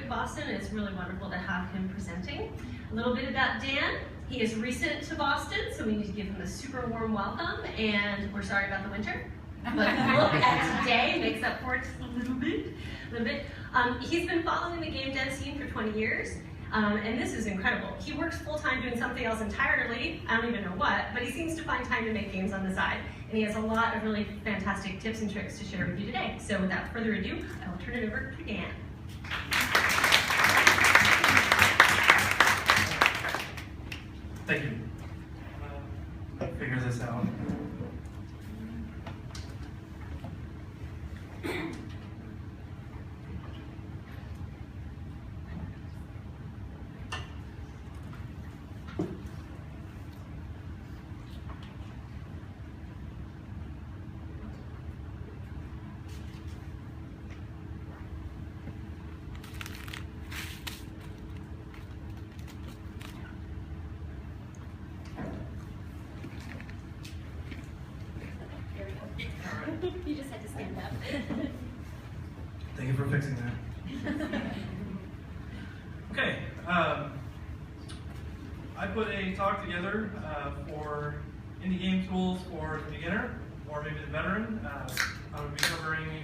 of Boston, and it's really wonderful to have him presenting. A little bit about Dan. He is recent to Boston, so we need to give him a super warm welcome, and we're sorry about the winter. But look at today makes up for it just a little bit. He's been following the game dev scene for 20 years, and this is incredible. He works full-time doing something else entirely, I don't even know what, but he seems to find time to make games on the side, and he has a lot of really fantastic tips and tricks to share with you today. So without further ado, I will turn it over to Dan. Thank you. Figure this out. You just had to stand up. Thank you for fixing that. Okay, I put a talk together for indie game tools for the beginner or maybe the veteran. I would be covering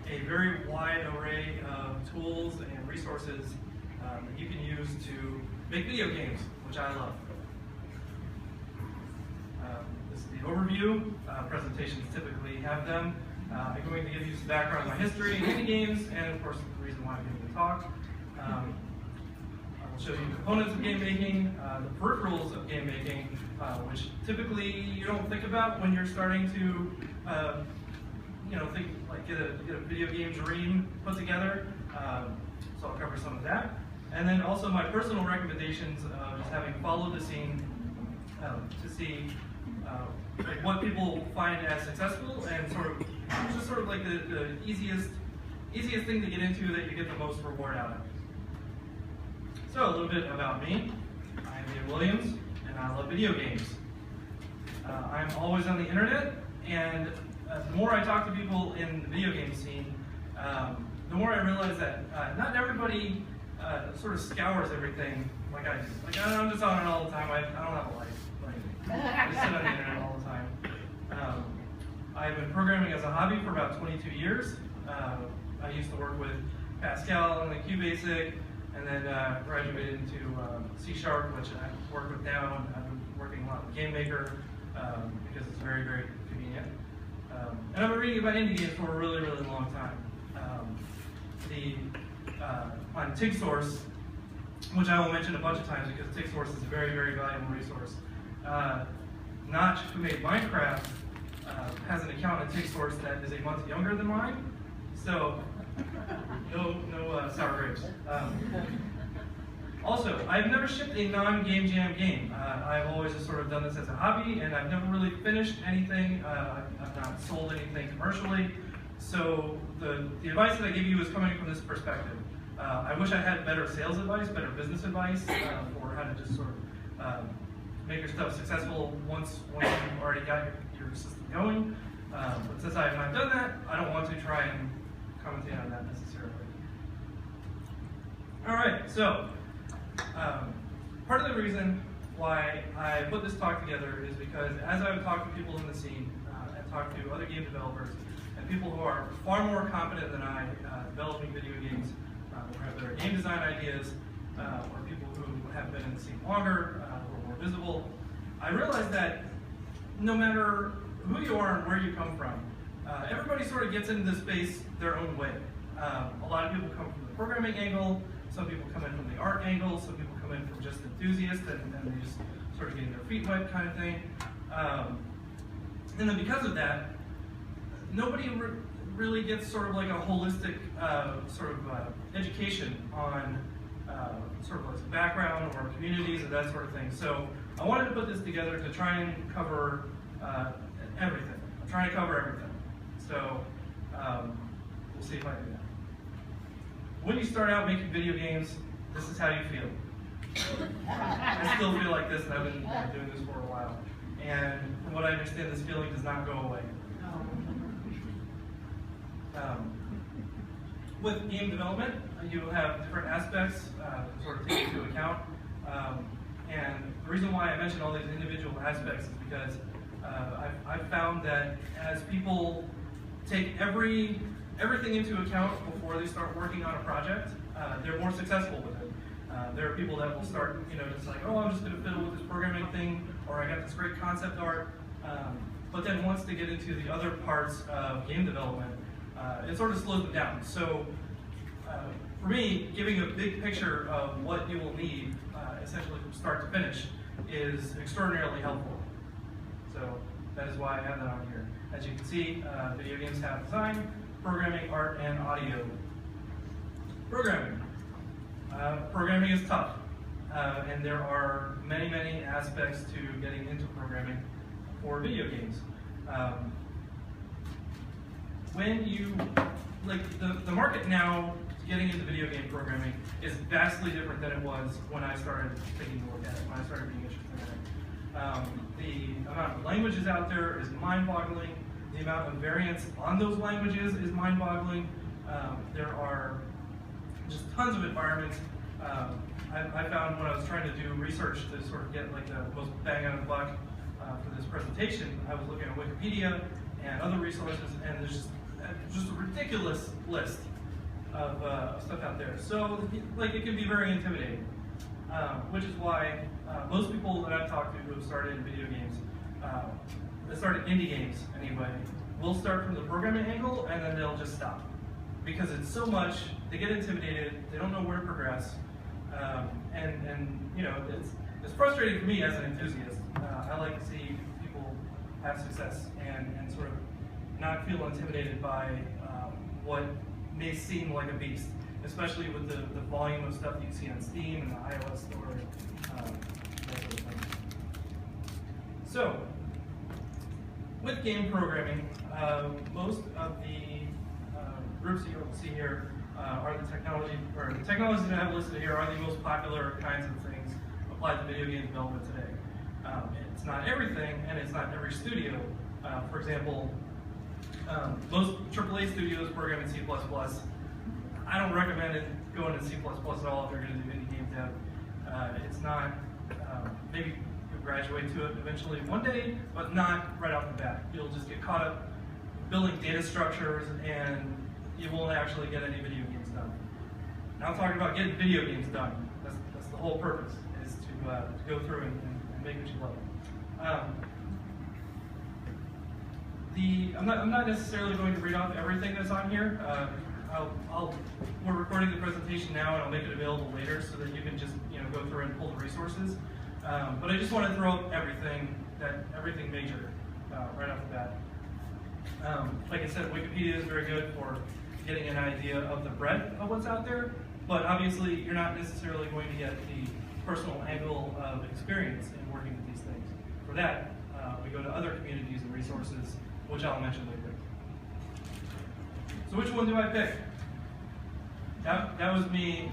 a very wide array of tools and resources that you can use to make video games, which I love. This is the overview. Presentations typically have them. I'm going to give you some background on my history in indie games, and of course the reason why I'm giving the talk. I will show you components of game making, the peripherals of game making, which typically you don't think about when you're starting to, think like get a video game dream put together. So I'll cover some of that, and then also my personal recommendations of just having followed the scene to see what people find as successful and sort of like the easiest thing to get into that you get the most reward out of. So a little bit about me. I'm Ian Williams, and I love video games. I'm always on the internet, and the more I talk to people in the video game scene, the more I realize that not everybody sort of scours everything like I do. Like I'm just on it all the time. I don't have a life. I just sit on the internet all the time. I've been programming as a hobby for about 22 years. I used to work with Pascal and the QBasic, and then graduated into C#, which I work with now, and I've been working a lot with GameMaker because it's very, very convenient. And I've been reading about indie games for a really, really long time. On TigSource, which I will mention a bunch of times because TigSource is a very, very valuable resource. Notch, who made Minecraft, has an account at TigSource that is a month younger than mine, so no sour grapes. Also, I've never shipped a non-Game Jam game. I've always just sort of done this as a hobby, and I've never really finished anything. I've not sold anything commercially. So the advice that I give you is coming from this perspective. I wish I had better sales advice, better business advice for how to just sort of make your stuff successful once you've already got your system going. But since I have not done that, I don't want to try and commentate on that necessarily. All right, so part of the reason why I put this talk together is because as I would talk to people in the scene and talk to other game developers and people who are far more competent than I developing video games, who have their game design ideas, or people who have been in the scene longer, or more visible, I realized that no matter who you are and where you come from, everybody sort of gets into this space their own way. A lot of people come from the programming angle, some people come in from the art angle, some people come in from just enthusiasts and they just sort of getting their feet wet kind of thing. And then because of that, nobody really gets sort of like a holistic education on sort of like background or communities and that sort of thing. So I wanted to put this together to try and cover everything. I'm trying to cover everything. So we'll see if I do that. When you start out making video games, this is how you feel. I still feel like this, and I've been doing this for a while. And from what I understand, this feeling does not go away. with game development, you have different aspects to sort of take into account. And the reason why I mention all these individual aspects is because I've found that as people take everything into account before they start working on a project, they're more successful with it. There are people that will start, just like, oh, I'm just going to fiddle with this programming thing, or I got this great concept art. But then once they get into the other parts of game development, it sort of slows them down. So for me, giving a big picture of what you will need, essentially from start to finish, is extraordinarily helpful. So that is why I have that on here. As you can see, video games have design, programming, art, and audio. Programming. Programming is tough, and there are many, many aspects to getting into programming for video games. When you, the market now getting into video game programming is vastly different than it was when I started taking a look at it, when I started being interested in it. The amount of languages out there is mind-boggling. The amount of variance on those languages is mind-boggling. There are just tons of environments. I found when I was trying to do research to sort of get the most bang out of the buck for this presentation, I was looking at Wikipedia and other resources, and there's just a ridiculous list of stuff out there. So it can be very intimidating, which is why most people that I've talked to who have started in video games, that started indie games anyway, will start from the programming angle and then they'll just stop. Because it's so much, they get intimidated, they don't know where to progress, and it's frustrating for me as an enthusiast. I like to see people have success and sort of not feel intimidated by what may seem like a beast, especially with the volume of stuff you see on Steam and the iOS store, that sort of thing. So, with game programming, most of the groups that you'll see here are the technologies that I have listed here are the most popular kinds of things applied to video game development today. It's not everything, and it's not every studio. For example, most AAA studios program in C++. I don't recommend it going to C++ at all if you're going to do indie game dev. It's not, maybe you'll graduate to it eventually one day, but not right off the bat. You'll just get caught up building data structures, and you won't actually get any video games done. Now I'm talking about getting video games done. That's the whole purpose, is to go through and make what you love. I'm not necessarily going to read off everything that's on here. We're recording the presentation now, and I'll make it available later so that you can just go through and pull the resources. But I just want to throw up everything major right off the bat. Like I said, Wikipedia is very good for getting an idea of the breadth of what's out there, but obviously you're not necessarily going to get the personal angle of experience in working with these things. For that, we go to other communities and resources, which I'll mention later. So which one do I pick? That was me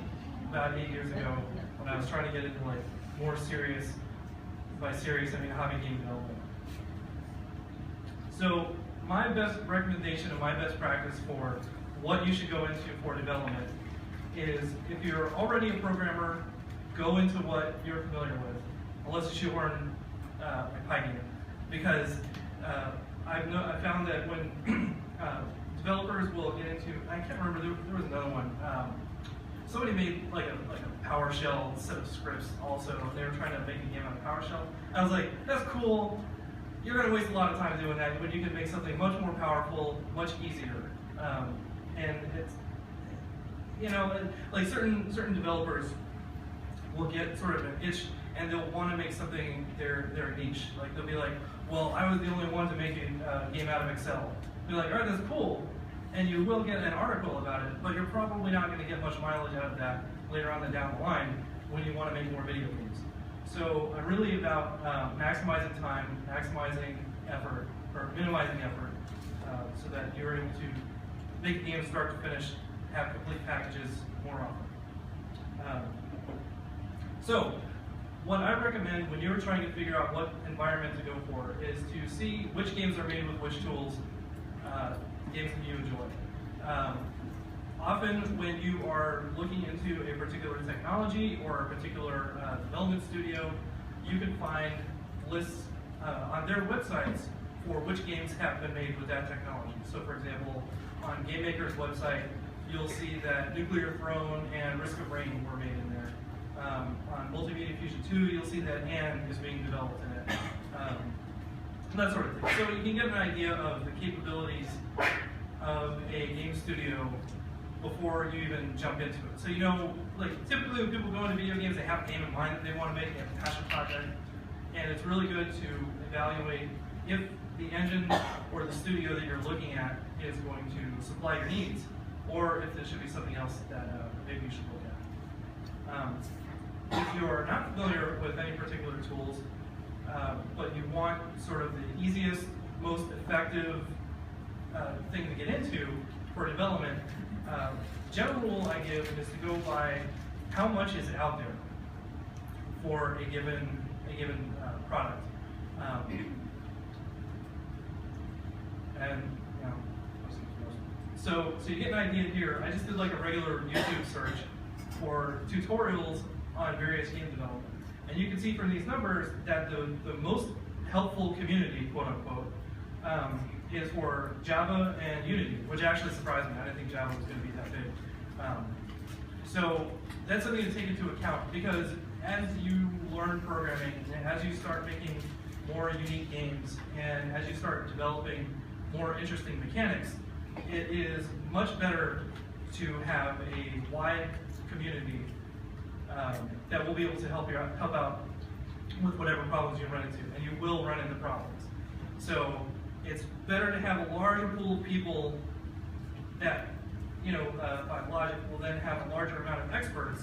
about 8 years ago when I was trying to get into more serious, by serious I mean hobby game development. So my best recommendation and my best practice for what you should go into for development is, if you're already a programmer, go into what you're familiar with, unless you shoehorn Python, because I found that when developers will get into, I can't remember, there was another one. Somebody made like a PowerShell set of scripts also. They were trying to make a game out of PowerShell. I was like, that's cool. You're going to waste a lot of time doing that when you can make something much more powerful, much easier. And it's, like certain developers will get sort of an itch and they'll want to make something their niche. Like they'll be like, well, I was the only one to make a game out of Excel. Be like, all right, that's cool. And you will get an article about it, but you're probably not going to get much mileage out of that later on down the line when you want to make more video games. So I'm really about maximizing time, maximizing effort, or minimizing effort, so that you're able to make games start to finish, have complete packages more often. So what I recommend when you're trying to figure out what environment to go for is to see which games are made with which tools, games that you enjoy. Often when you are looking into a particular technology or a particular development studio, you can find lists on their websites for which games have been made with that technology. So for example, on GameMaker's website, you'll see that Nuclear Throne and Risk of Rain were made in there. On Multimedia Fusion 2, you'll see that Anne is being developed in it. That sort of thing. So you can get an idea of the capabilities of a game studio before you even jump into it. So you know, like typically when people go into video games, they have a game in mind that they want to make, they have a passion project, and it's really good to evaluate if the engine or the studio that you're looking at is going to supply your needs, or if there should be something else that maybe you should look at. If you're not familiar with any particular tools, but you want sort of the easiest, most effective thing to get into for development, general rule I give is to go by how much is out there for a given product. And you know, so you get an idea here. I just did like a regular YouTube search for tutorials on various game development, and you can see from these numbers that the most helpful community, quote unquote, is for Java and Unity, which actually surprised me. I didn't think Java was going to be that big. So that's something to take into account, because as you learn programming, and as you start making more unique games, and as you start developing more interesting mechanics, it is much better to have a wide community that will be able to help out with whatever problems you run into, and you will run into problems. So it's better to have a larger pool of people that, you know, by logic, will then have a larger amount of experts,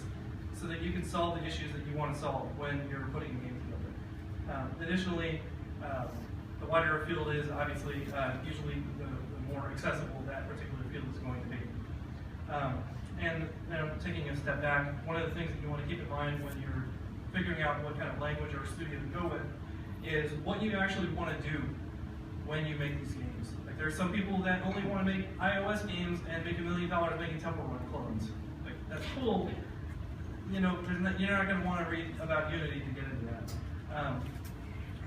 so that you can solve the issues that you want to solve when you're putting a game together. Additionally, the wider a field is, obviously, usually the more accessible that particular field is going to be. And taking a step back, one of the things that you want to keep in mind when you're figuring out what kind of language or studio to go with is what you actually want to do when you make these games. Like, there are some people that only want to make iOS games and make $1 million making Temple Run clones. Like, that's cool. You know, you're not going to want to read about Unity to get into that.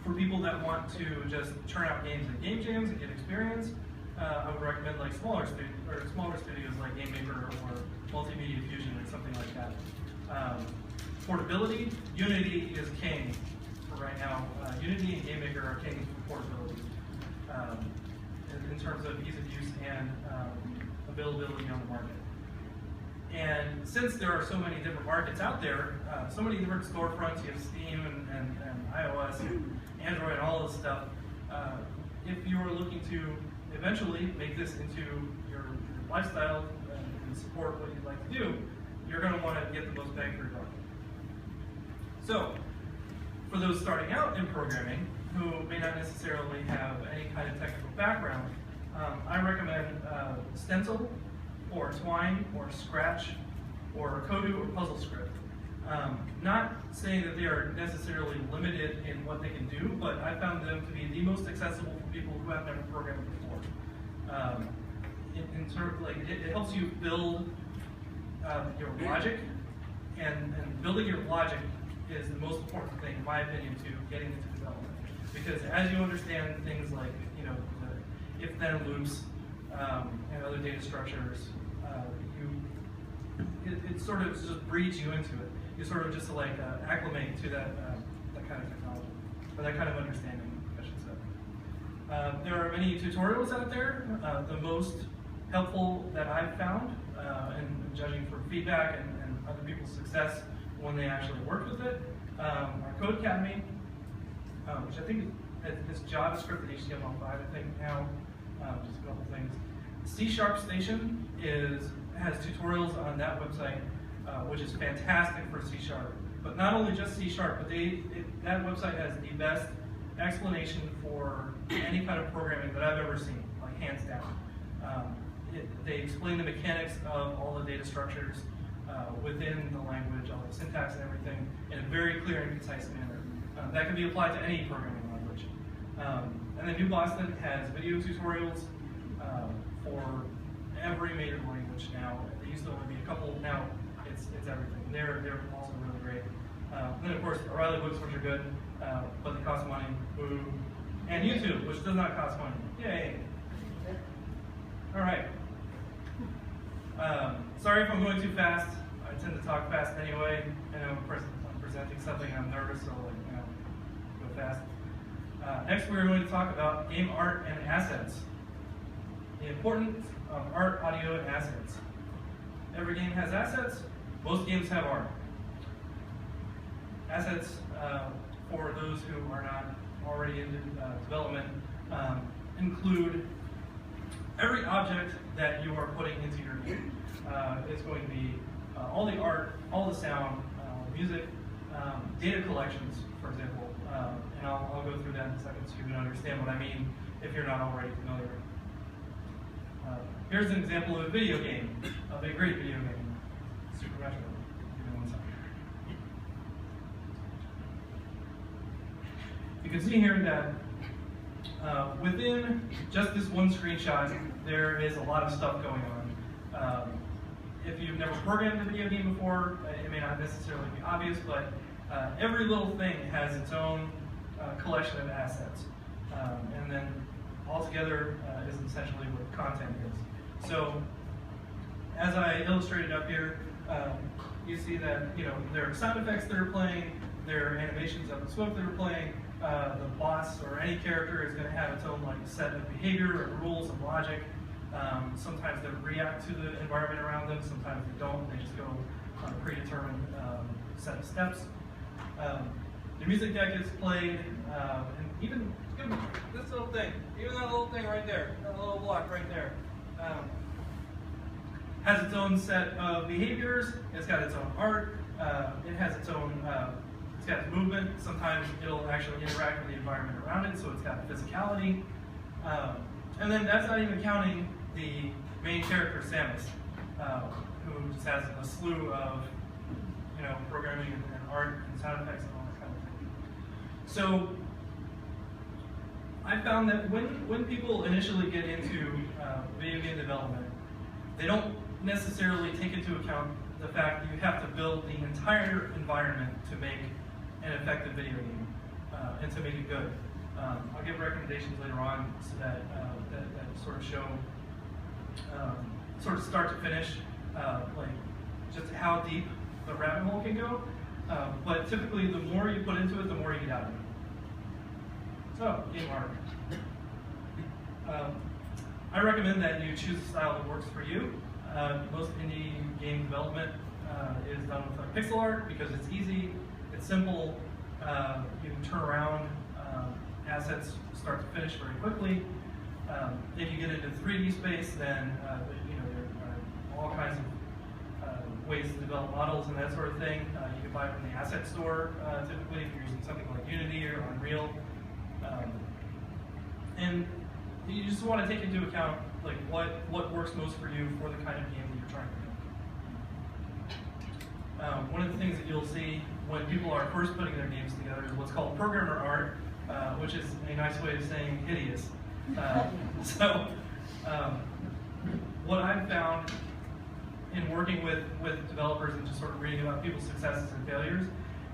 For people that want to just churn out games at game jams and get experience, I would recommend like smaller studios like GameMaker or Multimedia Fusion or something like that. Portability, Unity is king for right now. Unity and GameMaker are kings for portability in terms of ease of use and availability on the market. And since there are so many different markets out there, so many different storefronts, you have Steam and iOS and Android and all this stuff, if you're looking to eventually make this into your lifestyle and support what you'd like to do, you're going to want to get the most bang for your buck. So, for those starting out in programming, who may not necessarily have any kind of technical background, I recommend Stencil, or Twine, or Scratch, or Kodu, or PuzzleScript. Not saying that they are necessarily limited in what they can do, but I found them to be the most accessible for people who have never programmed before. In terms of, like, it helps you build your logic, and building your logic is the most important thing, in my opinion, to getting into development. Because as you understand things like, you know, the if-then loops and other data structures, it sort of just breeds you into it. You sort of just like acclimate to that kind of technology, or that kind of understanding, I should say. There are many tutorials out there. The most helpful that I've found in judging from feedback and other people's success when they actually worked with it, are Codecademy, which I think is JavaScript and HTML5, I think now, just a couple things. C# Station has tutorials on that website, which is fantastic for C#. But not only just C#, but that website has the best explanation for any kind of programming that I've ever seen, like hands down. They explain the mechanics of all the data structures within the language, all the syntax and everything, in a very clear and concise manner. That can be applied to any programming language. And then New Boston has video tutorials for every major language now. They used to only be a couple. Now it's everything. They're also really great. Then of course O'Reilly books, which are good, but they cost money. Boo. And YouTube, which does not cost money. Yay. All right. Sorry if I'm going too fast. I tend to talk fast anyway. I know I'm presenting something and I'm nervous, so go fast. Next, we're going to talk about game art and assets. The importance of art, audio, and assets. Every game has assets. Most games have art. Assets, for those who are not already in development, include every object that you are putting into your game. It's going to be all the art, all the sound, music, data collections, for example. And I'll go through that in a second so you can understand what I mean if you're not already familiar. Here's an example of a video game, of a great video game, Super Metro. Give me 1 second. You can see here that within just this one screenshot, there is a lot of stuff going on. If you've never programmed a video game before, it may not necessarily be obvious, but every little thing has its own collection of assets. And then altogether is essentially what content is. So, as I illustrated up here, you see that there are sound effects that are playing, there are animations of the smoke that are playing. The boss or any character is going to have its own set of behavior or rules and logic. Sometimes they react to the environment around them, sometimes they don't. They just go on a predetermined set of steps. The music deck is played, and even this little thing, even that little thing right there, that little block right there, has its own set of behaviors. It's got its own art. It has its own. It's got movement. Sometimes it'll actually interact with the environment around it, so it's got physicality. And then that's not even counting the main character, Samus, who just has a slew of programming and art and sound effects and all that kind of thing. So I found that when people initially get into video game development, they don't necessarily take into account the fact that you have to build the entire environment to make an effective video game and to make it good. I'll give recommendations later on so that sort of show, sort of start to finish, just how deep the rabbit hole can go. But typically, the more you put into it, the more you get out of it. So, game art. I recommend that you choose a style that works for you. Most indie game development is done with pixel art because it's easy, it's simple, you can turn around assets start to finish very quickly. If you get into 3D space, then there are all kinds of ways to develop models and that sort of thing. You can buy from the asset store, typically if you're using something like Unity or Unreal. And you just want to take into account what works most for you for the kind of game that you're trying to make. One of the things that you'll see when people are first putting their games together is what's called programmer art, which is a nice way of saying hideous. What I've found in working with developers and just sort of reading about people's successes and failures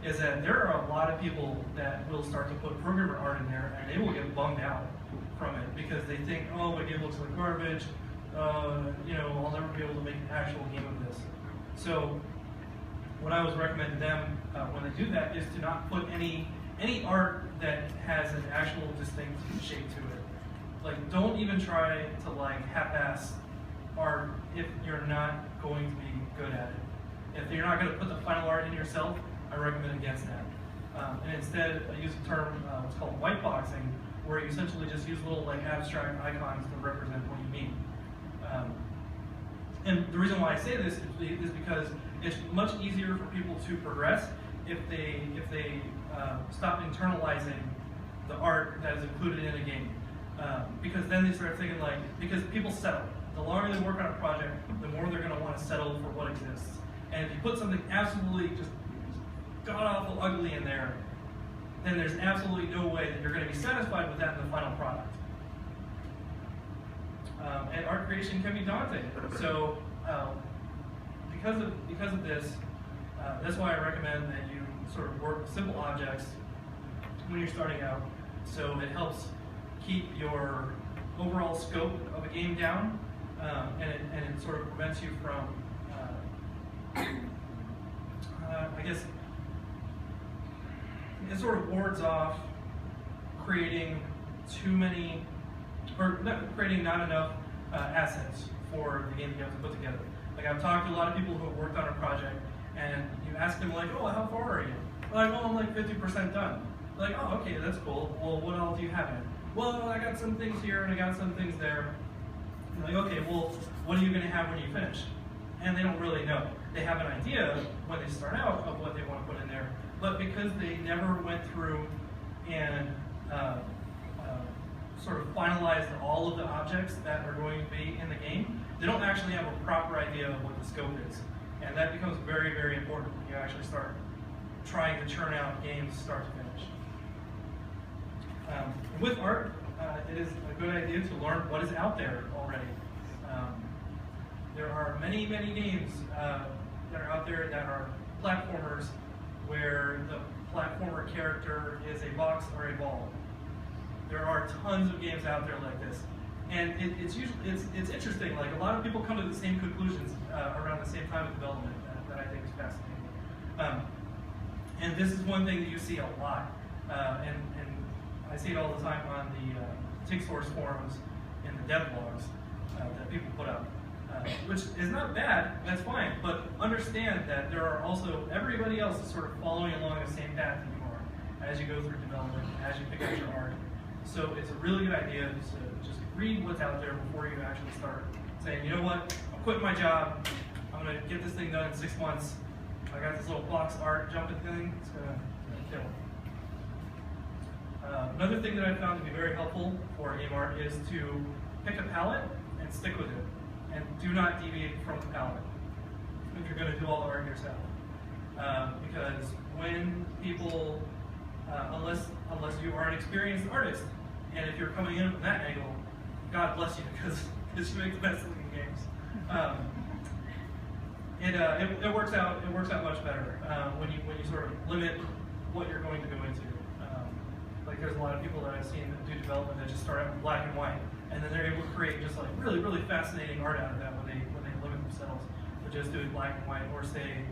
is that there are a lot of people that will start to put programmer art in there and they will get bummed out from it because they think, oh, my game looks like garbage, I'll never be able to make an actual game of this. So what I would recommend to them when they do that is to not put any art that has an actual distinct shape to it. Don't even try to half-ass art if you're not going to be good at it. If you're not going to put the final art in yourself, I recommend against that. And instead, I use a term what's called white boxing, where you essentially just use little abstract icons to represent what you mean. And the reason why I say this is because it's much easier for people to progress if they stop internalizing the art that is included in a game. Because then they start thinking because people settle. The longer they work on a project, the more they're going to want to settle for what exists. And if you put something absolutely just god-awful ugly in there, then there's absolutely no way that you're going to be satisfied with that in the final product. And art creation can be daunting. So because of this, that's why I recommend that you sort of work with simple objects when you're starting out. So it helps keep your overall scope of a game down, and it sort of prevents you from, I guess, it sort of wards off creating too many, or creating not enough assets for the game that you have to put together. Like, I've talked to a lot of people who have worked on a project, and you ask them like, oh, how far are you? They're like, oh, I'm like 50% done. They're like, oh, okay, that's cool. Well, what else do you have in it? Well, I got some things here and I got some things there. You're like, okay, well, what are you going to have when you finish? And they don't really know. They have an idea when they start out of what they want to put in there, but because they never went through and sort of finalized all of the objects that are going to be in the game, they don't actually have a proper idea of what the scope is. And that becomes very, very important when you actually start trying to churn out games start to finish. With art, it is a good idea to learn what is out there already. There are many, many games that are out there that are platformers where the platformer character is a box or a ball. There are tons of games out there like this. And it's interesting, like a lot of people come to the same conclusions around the same time of development that I think is fascinating. And this is one thing that you see a lot, and I see it all the time on the TIGSource forums and the dev blogs that people put up, which is not bad, that's fine, but understand that there are also, everybody else is sort of following along the same path that you are as you go through development, as you pick out your art. So it's a really good idea to just read what's out there before you actually start saying, you know what, I'm quitting my job, I'm going to get this thing done in 6 months, I got this little box art jumping thing, it's going to kill. Another thing that I found to be very helpful for game art is to pick a palette and stick with it, and do not deviate from the palette if you're going to do all the art yourself. Because when people, unless you are an experienced artist, and if you're coming in from that angle, God bless you, because you make the best looking games. It works out much better when you sort of limit what you're going to go into. Like there's a lot of people that I've seen that do development that just start out in black and white, and then they're able to create just like really, really fascinating art out of that when they limit themselves to just doing black and white, or say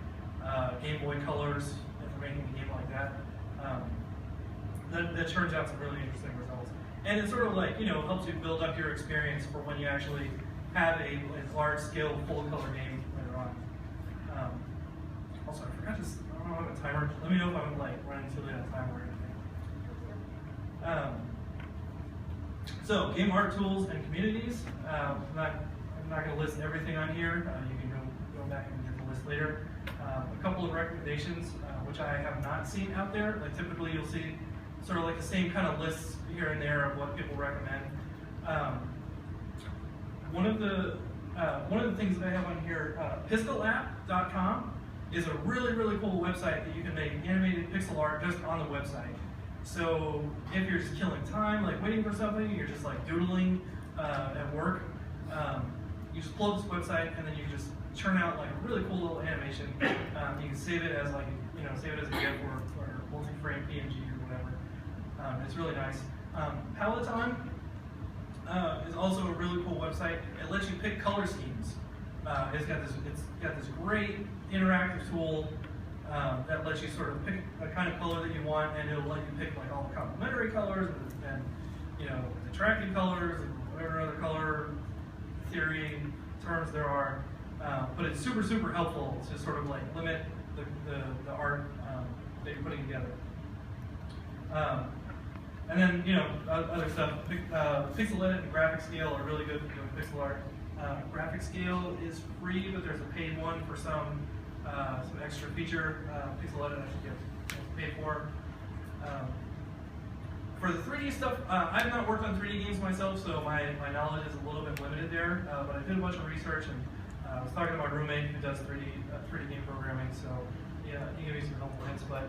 Game Boy colors if they're making a game like that. That turns out some really interesting results, and it sort of like helps you build up your experience for when you actually have a large-scale full-color game later on. Also, I forgot to. I don't know if I have a timer. Let me know if I'm like running silly on time or anything. So, game art tools and communities. I'm not going to list everything on here. You can go back and get the list later. A couple of recommendations, which I have not seen out there. Like typically, you'll see sort of like the same kind of lists here and there of what people recommend. One of the things that I have on here, pixelapp.com is a really, really cool website that you can make animated pixel art just on the website. So if you're just killing time, like waiting for something, you're just like doodling at work, you just pull up this website and then you can just churn out like a really cool little animation. You can save it as like, save it as a GIF or multi-frame PNG or whatever. It's really nice. Peloton is also a really cool website. It lets you pick color schemes. It's got this great interactive tool that lets you sort of pick a kind of color that you want, and it'll let you pick like all the complementary colors and detracting colors and whatever other color theory terms there are. But it's super, super helpful to sort of like limit the art that you're putting together. And then, other stuff, Pixel Edit and Graphic Scale are really good for doing pixel art. Graphic Scale is free, but there's a paid one for some extra feature. Pixel Edit I should get paid for. For the 3D stuff, I've not worked on 3D games myself, so my knowledge is a little bit limited there, but I did a bunch of research, and I was talking to my roommate who does 3D game programming, so yeah, he gave me some helpful hints. But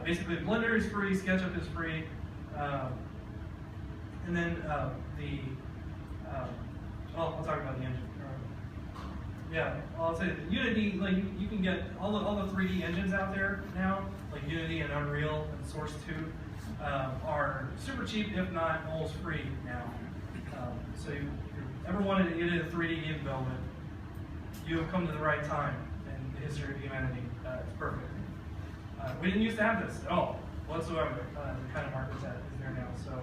basically, Blender is free, SketchUp is free, and then I'll talk about the engine. Yeah, I'll say that Unity, like you can get all the 3D engines out there now, like Unity and Unreal and Source 2, are super cheap, if not almost free now. So if you ever wanted to get into 3D game development, you have come to the right time in the history of humanity. It's perfect. We didn't used to have this at all, whatsoever. The kind of market that is there now, so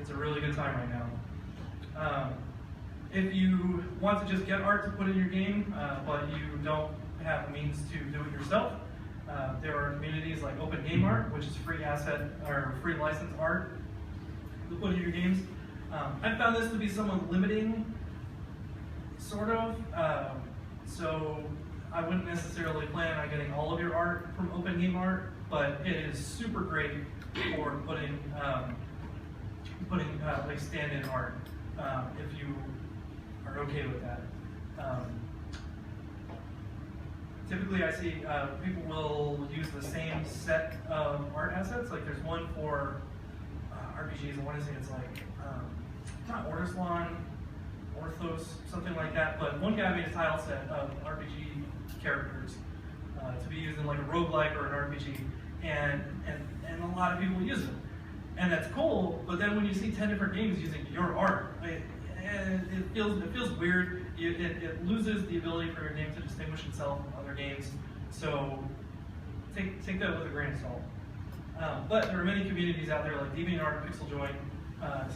it's a really good time right now. If you want to just get art to put in your game, but you don't have the means to do it yourself, there are communities like Open Game Art, which is free asset or free license art to put in your games. I found this to be somewhat limiting, sort of. So I wouldn't necessarily plan on getting all of your art from Open Game Art, but it is super great for putting like stand-in art if you are okay with that. Typically, I see people will use the same set of art assets. Like there's one for RPGs. I want to say it's like not Ortoslon, Orthos, something like that. But one guy made a tile set of RPG characters to be used in like a roguelike or an RPG, and a lot of people use it, and that's cool. But then when you see 10 different games using your art, it feels weird. It loses the ability for your game to distinguish itself from other games. So take that with a grain of salt. But there are many communities out there like DeviantArt, Pixel Joy,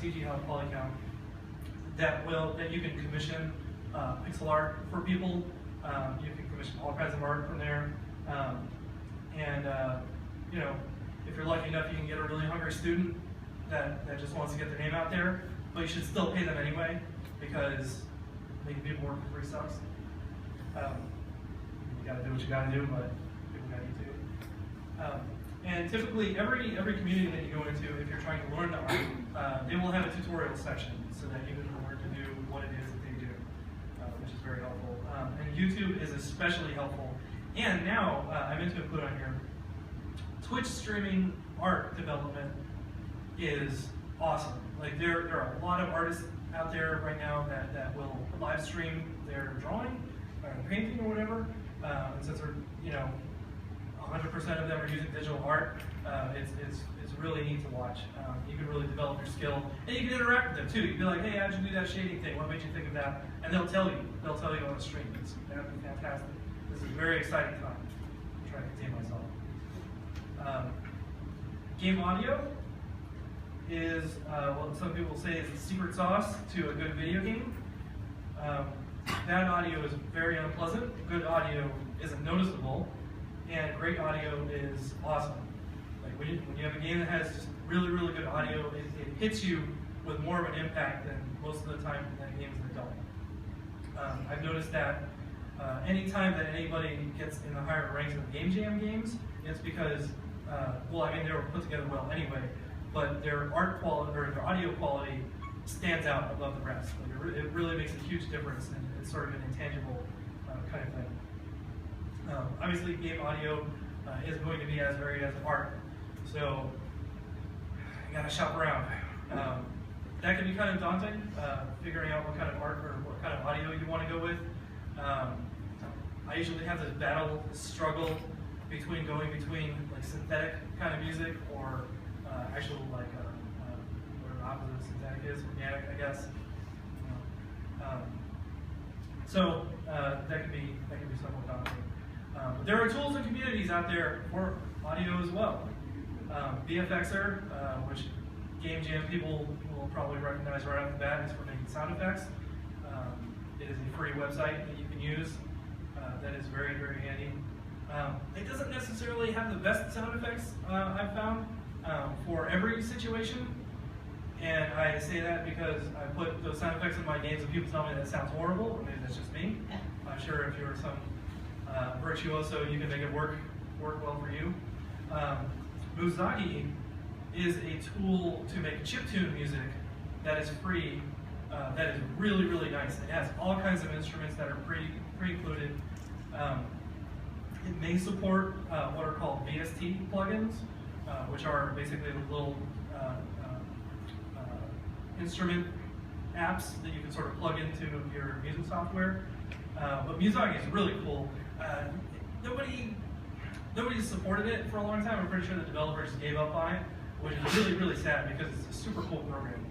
CG Hub, Polycount that you can commission pixel art for people. You can commission all kinds of art from there. You know, if you're lucky enough, you can get a really hungry student that just wants to get their name out there, but you should still pay them anyway, because making people work for free sucks. You gotta do what you gotta do, but people gotta eat too. And typically, every community that you go into, if you're trying to learn the art, they will have a tutorial section so that you can learn to do what it is that they do, which is very helpful. And YouTube is especially helpful. And now, I meant to include on here, Twitch streaming art development is awesome. Like there are a lot of artists out there right now that will live stream their drawing or painting or whatever. And since they're, 100% of them are using digital art, it's really neat to watch. You can really develop your skill, and you can interact with them too. You can be like, hey, how'd you do that shading thing? What made you think of that? And they'll tell you. They'll tell you on the stream. That'd be fantastic. This is a very exciting time. I'm trying to contain myself. Game audio is what some people say is the secret sauce to a good video game. Bad audio is very unpleasant. Good audio isn't noticeable, and great audio is awesome. Like when you have a game that has just really, really good audio, it hits you with more of an impact than most of the time than games that don't. I've noticed that anytime that anybody gets in the higher ranks of Game Jam games, it's because, they were put together well anyway, but their art quality or their audio quality stands out above the rest. Like it really makes a huge difference, and it's sort of an intangible kind of thing. Obviously, game audio is going to be as varied as art, so you gotta shop around. That can be kind of daunting, figuring out what kind of art or what kind of audio you want to go with. I usually have this struggle between going between like synthetic kind of music or actual like what the opposite of synthetic is, organic, I guess. So that can be somewhat daunting. But there are tools and communities out there for audio as well. VFXer, which Game Jam people will probably recognize right off the bat, is for making sound effects. It is a free website that you can use that is very, very handy. It doesn't necessarily have the best sound effects I've found for every situation. And I say that because I put those sound effects in my games and people tell me that sounds horrible, or maybe that's just me. I'm sure if you're some virtuoso, you can make it work well for you. Muzaki is a tool to make chiptune music that is free, that is really, really nice. It has all kinds of instruments that are pre-included. It may support what are called VST plugins, which are basically little instrument apps that you can sort of plug into your music software. But Miyazaki is really cool. Nobody's supported it for a long time. I'm pretty sure the developers gave up on it, which is really, really sad because it's a super cool program.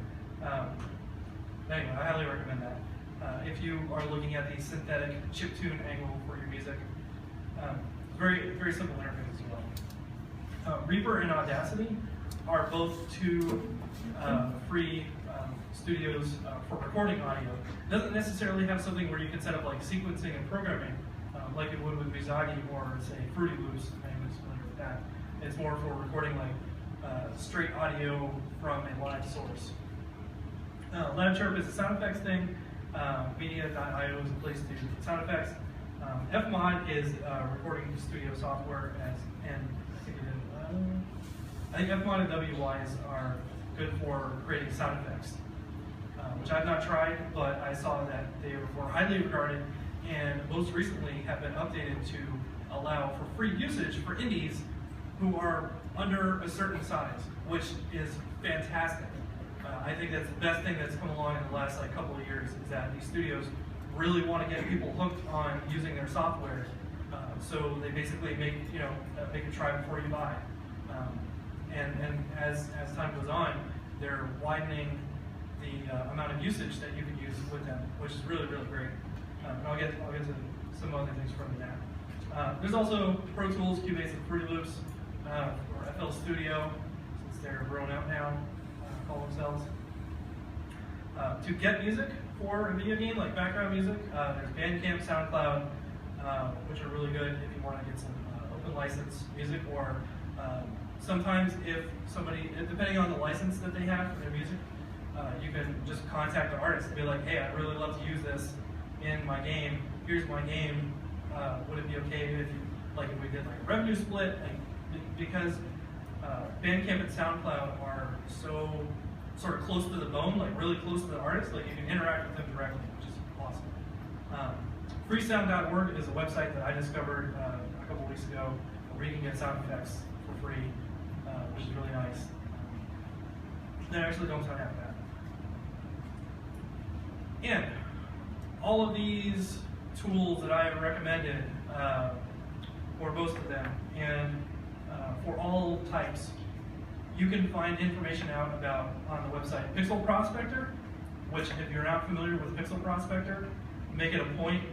Anyway, I highly recommend that. If you are looking at the synthetic chiptune angle for your music, very, very simple interface as well. Reaper and Audacity are both two free studios for recording audio. It doesn't necessarily have something where you can set up like sequencing and programming like it would with Miyazaki or say Fruity Loops, if anyone's familiar with that. It's more for recording like straight audio from a live source. LabChirp is a sound effects thing. Media.io is a place to do sound effects. Fmod is recording studio software, and I think Fmod and WWise are good for creating sound effects, which I've not tried, but I saw that they were highly regarded, and most recently have been updated to allow for free usage for indies who are under a certain size, which is fantastic. I think that's the best thing that's come along in the last couple of years is that these studios really want to get people hooked on using their software. So they basically make a try before you buy. And as time goes on, they're widening the amount of usage that you can use with them, which is really, really great. And I'll get to some other things from that. There's also Pro Tools, Cubase, and Fruity Loops, or FL Studio, since they're grown out now, call themselves. To get music for a video game, like background music, there's Bandcamp, SoundCloud, which are really good if you want to get some open license music, or sometimes if somebody, depending on the license that they have for their music, you can just contact the artist and be like, hey, I'd really love to use this in my game. Here's my game. Would it be okay if we did like a revenue split? Because Bandcamp and SoundCloud are so sort of close to the bone, like really close to the artist, like you can interact with them directly, which is awesome. Freesound.org is a website that I discovered a couple weeks ago where you can get sound effects for free, which is really nice. They actually don't sound half bad. And all of these tools that I have recommended, or most of them, and for all types, you can find information out about on the website. Pixel Prospector, which if you're not familiar with Pixel Prospector, make it a point,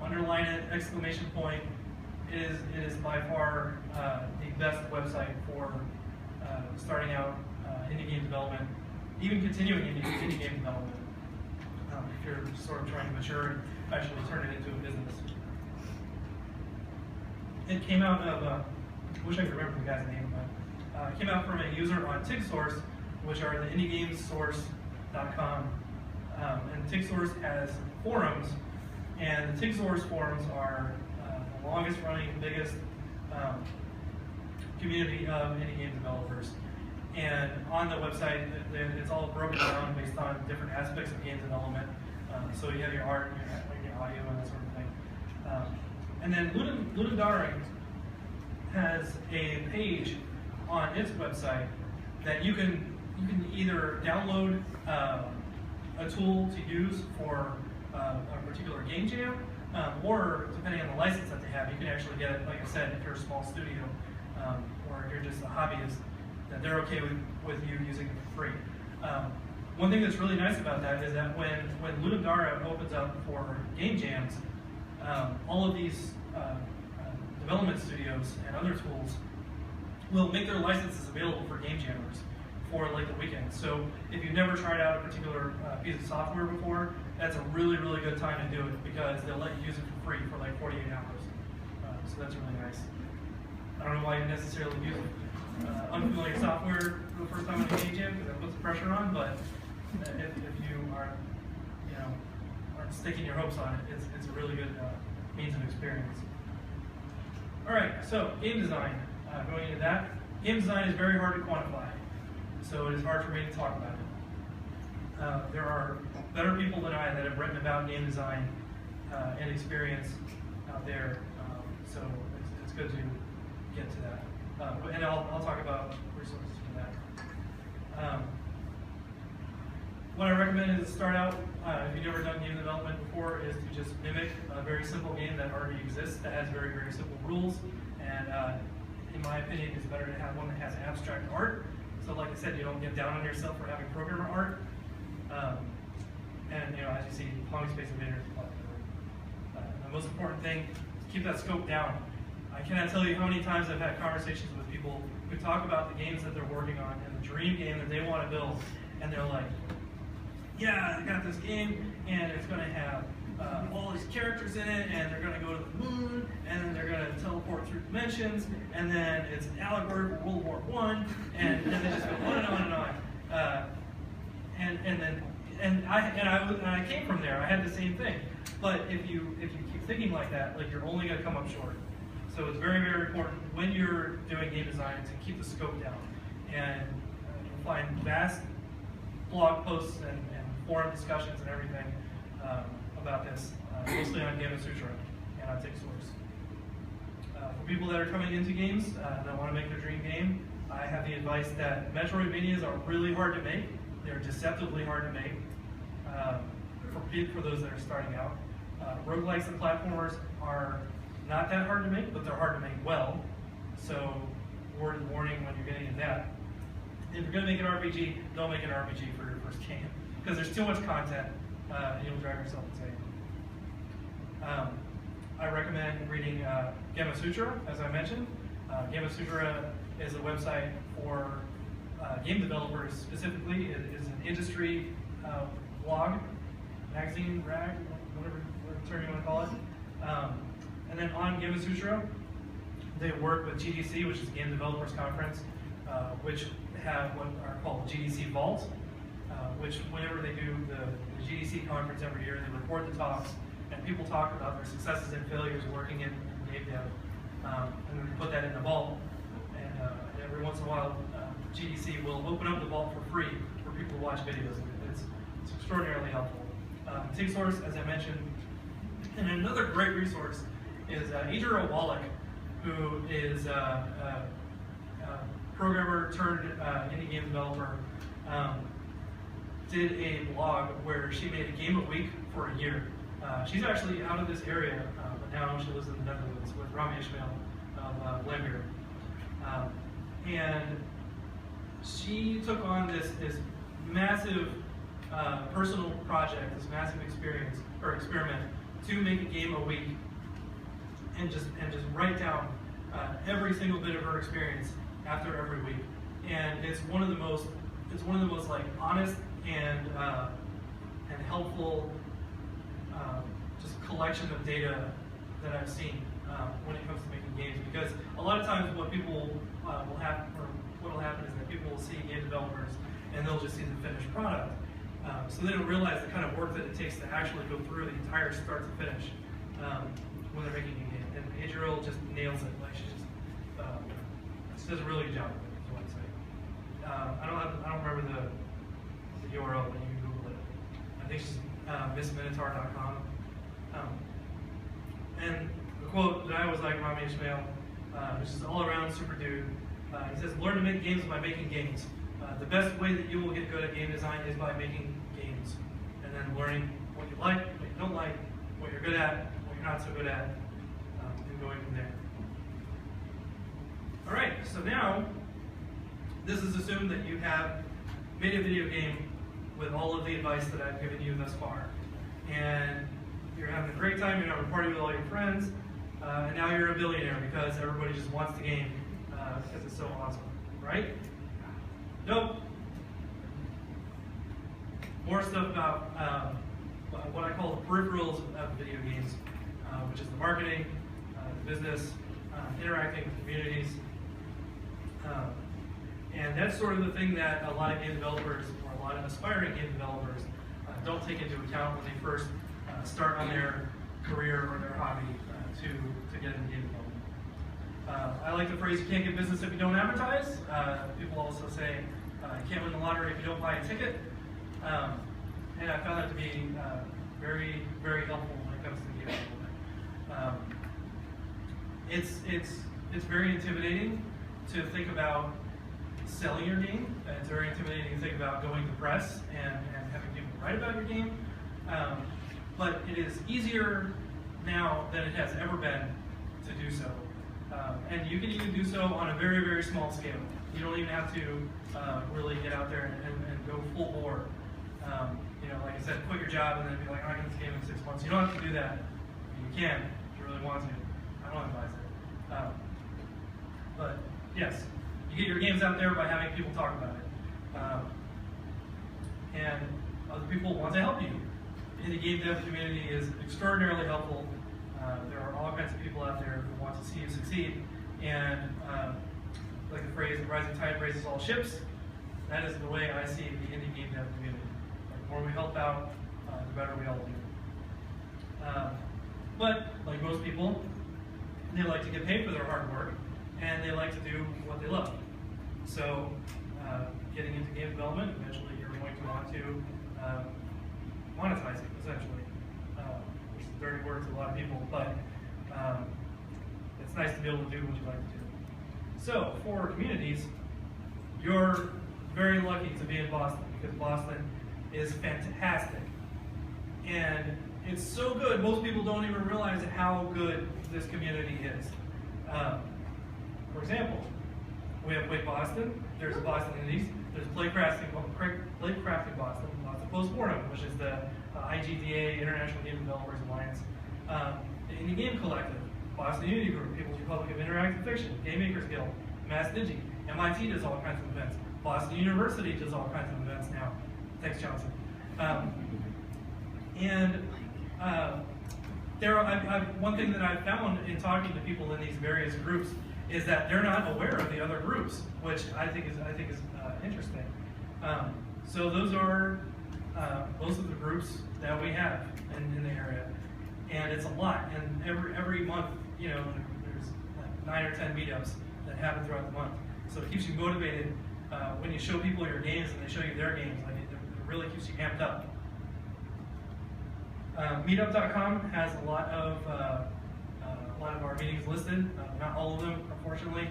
underline it, exclamation point. It is by far the best website for starting out indie game development, even continuing indie game development. If you're sort of trying to mature and actually turn it into a business. It came out of, I wish I could remember the guy's name, but it came out from a user on TigSource, which are the indiegamesource.com. And TigSource has forums, and the TigSource forums are the longest running, biggest community of indie game developers. And on the website, it's all broken down based on different aspects of game development. So you have your art, your audio, and that sort of thing. And then Ludum Dare has a page on its website that you can either download a tool to use for a particular game jam, or depending on the license that they have, you can actually get it, like I said, if you're a small studio, or if you're just a hobbyist, that they're okay with you using it for free. One thing that's really nice about that is that when Ludum Dare opens up for game jams, all of these development studios and other tools will make their licenses available for game jammers for like the weekend. So if you've never tried out a particular piece of software before, that's a really, really good time to do it because they'll let you use it for free for like 48 hours. So that's really nice. I don't know why you necessarily use unfamiliar software for the first time in a game jam because that puts pressure on, but if you aren't sticking your hopes on it, it's a really good means of experience. All right, so game design. Going into that, game design is very hard to quantify, so it is hard for me to talk about it. There are better people than I that have written about game design and experience out there, so it's good to get to that. And I'll talk about resources for that. what I recommend is to start out, if you've never done game development before, is to just mimic a very simple game that already exists that has very, very simple rules. And in my opinion, it's better to have one that has abstract art. So like I said, you don't get down on yourself for having programmer art. And as you see, Pong Space Invaders. The most important thing is keep that scope down. I cannot tell you how many times I've had conversations with people who talk about the games that they're working on and the dream game that they want to build, and they're like, yeah, I got this game, and it's going to have all these characters in it, and they're going to go to the moon, and then they're going to teleport through dimensions, and then it's an allegory for World War I, and then they just go on and on and on. And I came from there. I had the same thing. But if you keep thinking like that, like you're only going to come up short. So it's very, very important when you're doing game design to keep the scope down. And you'll find vast blog posts and forum discussions and everything about this, mostly on Gamasutra and on TigSource. For people that are coming into games that want to make their dream game, I have the advice that Metroidvanias are really hard to make. They're deceptively hard to make for those that are starting out. Roguelikes and platformers are not that hard to make, but they're hard to make well. So, word of warning when you're getting into that. If you're going to make an RPG, don't make an RPG for your first game, because there's too much content, and you'll drive yourself insane. I recommend reading Gamasutra, as I mentioned. Gamasutra is a website for game developers specifically. It is an industry blog, magazine, rag, whatever term you want to call it. And then on Gamasutra, they work with GDC, which is the Game Developers Conference, which have what are called GDC Vault, which whenever they do the GDC conference every year, they record the talks, and people talk about their successes and failures working in game dev, and then they put that in the vault. And every once in a while, GDC will open up the vault for free for people to watch videos. It's extraordinarily helpful. TigSource, as I mentioned, and another great resource is Ejiro Wallach, who is a programmer turned indie game developer. Did a blog where she made a game a week for a year. She's actually out of this area, but now she lives in the Netherlands with Rami Ismail of Lambier. And she took on this massive personal project, this massive experiment to make a game a week, and just write down every single bit of her experience after every week. And it's one of the most like honest and helpful just collection of data that I've seen when it comes to making games. Because a lot of times what people will happen, or what will happen is that people will see game developers and they'll just see the finished product. So they don't realize the kind of work that it takes to actually go through the entire start to finish when they're making a game. And Ejiro just nails it. Like she just does a really good job of it, is what I'd say. I don't remember the URL, but you can Google it. I think she's missminotaur.com. And the quote that I always like, Rami Ismail, which is all around super dude. He says, "Learn to make games by making games. The best way that you will get good at game design is by making games, and then learning what you like, what you don't like, what you're good at, what you're not so good at, and going from there." All right, so now this is assumed that you have made a video game with all of the advice that I've given you thus far, and you're having a great time. You're having a party with all your friends, and now you're a billionaire because everybody just wants the game because it's so awesome, right? Nope. More stuff about what I call the peripherals of video games, which is the marketing, the business, interacting with communities. And that's sort of the thing that a lot of game developers, or a lot of aspiring game developers, don't take into account when they first start on their career or their hobby to get into game development. I like the phrase, "You can't get business if you don't advertise." People also say, "You can't win the lottery if you don't buy a ticket." And I found that to be very, very helpful when it comes to game development. It's very intimidating to think about selling your game. It's very intimidating to think about going to press and having people write about your game. But it is easier now than it has ever been to do so. And you can even do so on a very, very small scale. You don't even have to really get out there and go full bore. Like I said, quit your job and then be like, I'm going to this game in 6 months. You don't have to do that. You can if you really want to. I don't advise it. But yes, you get your games out there by having people talk about it. And other people want to help you. The indie game dev community is extraordinarily helpful. There are all kinds of people out there who want to see you succeed. And like the phrase, the rising tide raises all ships, that is the way I see the indie game dev community. The more we help out, the better we all do. But like most people, they like to get paid for their hard work, and they like to do what they love. So getting into game development, eventually you're going to want to monetize it, essentially. Which is a dirty word to a lot of people, but it's nice to be able to do what you like to do. So for communities, you're very lucky to be in Boston, because Boston is fantastic. And it's so good, most people don't even realize how good this community is. For example, we have Wake Boston, there's Boston Indies, there's Playcrafting Boston, lots of Postmortem, which is the IGDA, International Game Developers Alliance, the Indie Game Collective, Boston Unity Group, People's Republic of Interactive Fiction, Game Makers Guild, Mass Digi, MIT does all kinds of events, Boston University does all kinds of events now. Thanks, Johnson. One thing that I've found in talking to people in these various groups is that they're not aware of the other groups, which I think is interesting. So those are most of the groups that we have in the area, and it's a lot. And every month, there's like 9 or 10 meetups that happen throughout the month. So it keeps you motivated when you show people your games and they show you their games. Like it really keeps you amped up. Meetup.com has a lot of our meetings listed. Not all of them, unfortunately.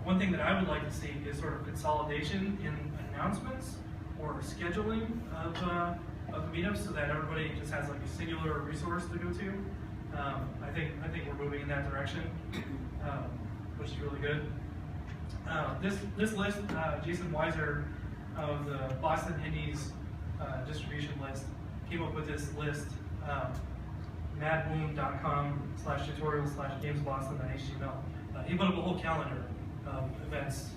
One thing that I would like to see is sort of consolidation in announcements or scheduling of the meetups, so that everybody just has like a singular resource to go to. I think we're moving in that direction, which is really good. This list, Jason Weiser of the Boston Indies distribution list came up with this list. madboom.com/tutorials/gamesboston.html. He put up a whole calendar of events,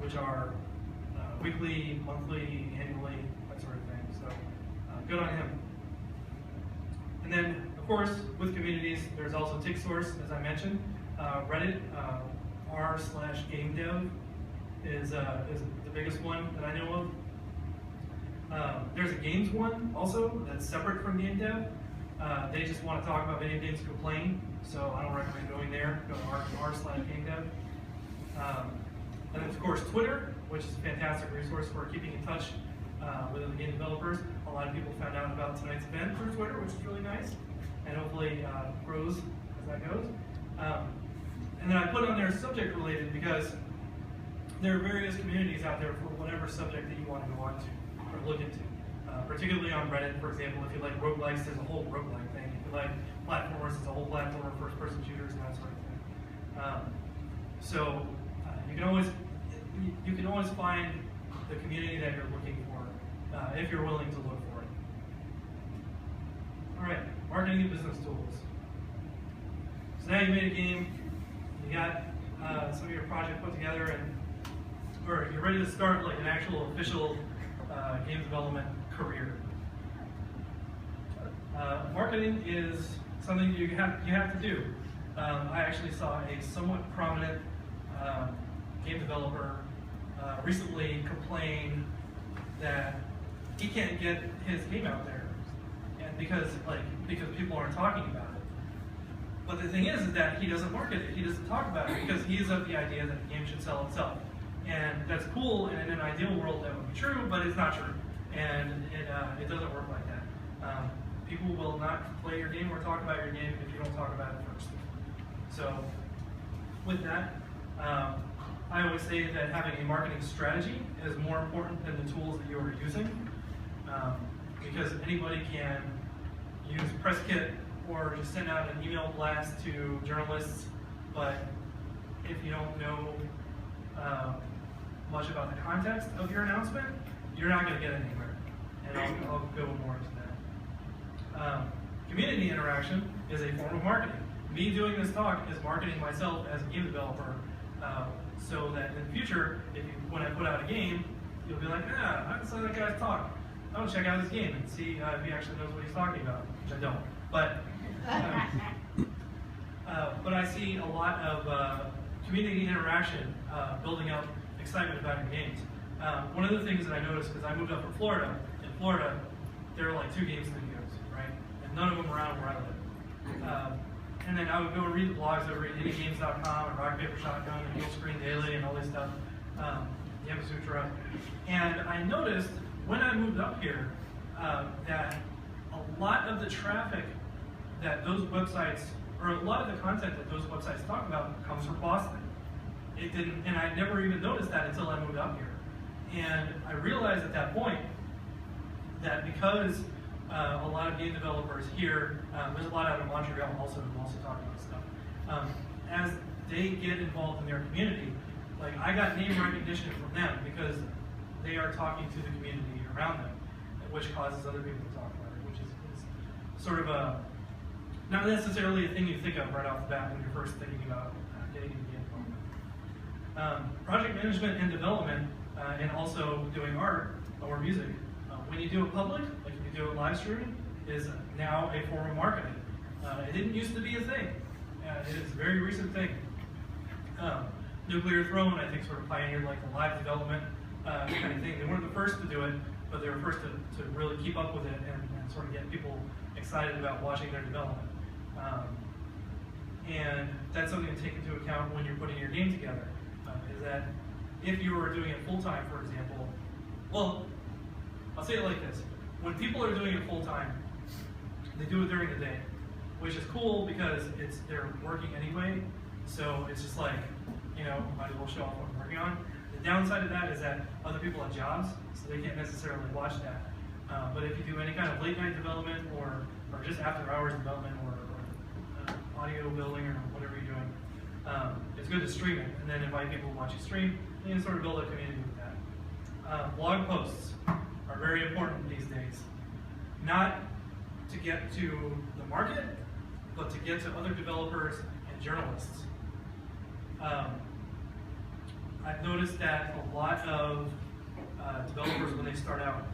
which are weekly, monthly, annually, that sort of thing. So good on him. And then, of course, with communities, there's also TigSource, as I mentioned. Reddit, r/gamedev is the biggest one that I know of. There's a games one also that's separate from game dev. They just want to talk about video games and complain, so I don't recommend going there. Go to r/gamedev. And then, of course, Twitter, which is a fantastic resource for keeping in touch with other game developers. A lot of people found out about tonight's event through Twitter, which is really nice, and hopefully grows as that goes. And then I put on there subject related, because there are various communities out there for whatever subject that you want to go on to or look into. Particularly on Reddit, for example, if you like roguelikes, there's a whole roguelike thing. If you like platformers, there's a whole platformer, first-person shooters, and that sort of thing. So you can always find the community that you're looking for if you're willing to look for it. All right, marketing and business tools. So now you made a game, you got some of your project put together, or you're ready to start like an actual official game development career. Marketing is something you have to do. I actually saw a somewhat prominent game developer recently complain that he can't get his game out there, and because people aren't talking about it. But the thing is that he doesn't market it. He doesn't talk about it because he is of the idea that the game should sell itself. And that's cool, and in an ideal world that would be true, but it's not true. And it doesn't work like that. People will not play your game or talk about your game if you don't talk about it first. So with that, I always say that having a marketing strategy is more important than the tools that you are using, because anybody can use press kit or just send out an email blast to journalists, but if you don't know much about the context of your announcement, you're not going to get anywhere. And I'll go more into that. Community interaction is a form of marketing. Me doing this talk is marketing myself as a game developer, so that in the future, when I put out a game, you'll be like, I saw that guy's talk. I want to check out his game and see if he actually knows what he's talking about, which I don't. But I see a lot of community interaction building up excitement about your games. One of the things that I noticed, because I moved up from Florida, in Florida, there are like 2 game studios, right? And none of them around where I live. And then I would go read the blogs over at IndieGames.com and Rock Paper Shotgun and Dual Screen Daily and all this stuff, Yamasutra. And I noticed when I moved up here that a lot of the traffic that those websites, or a lot of the content that those websites talk about comes from Boston. It didn't, and I never even noticed that until I moved up here. And I realized at that point that because a lot of game developers here, there's a lot out of Montreal also who also talk about stuff. As they get involved in their community, like I got name recognition from them because they are talking to the community around them, which causes other people to talk about it, which is sort of not necessarily a thing you think of right off the bat when you're first thinking about getting into game development. Project management and development, and also doing art or music. When you do it public, like if you do it live streaming, is now a form of marketing. It didn't used to be a thing. It is a very recent thing. Nuclear Throne, I think, sort of pioneered like the live development kind of thing. They weren't the first to do it, but they were first to really keep up with it and sort of get people excited about watching their development. And that's something to take into account when you're putting your game together, is that if you were doing it full-time, for example, well, I'll say it like this. When people are doing it full-time, they do it during the day, which is cool because they're working anyway, so it's just like, might as well show off what I'm working on. The downside of that is that other people have jobs, so they can't necessarily watch that. But if you do any kind of late-night development or just after-hours development or audio building or whatever you're doing, it's good to stream it and then invite people to watch you stream and sort of build a community with that. Blog posts are very important these days. Not to get to the market, but to get to other developers and journalists. I've noticed that a lot of developers, when they start out,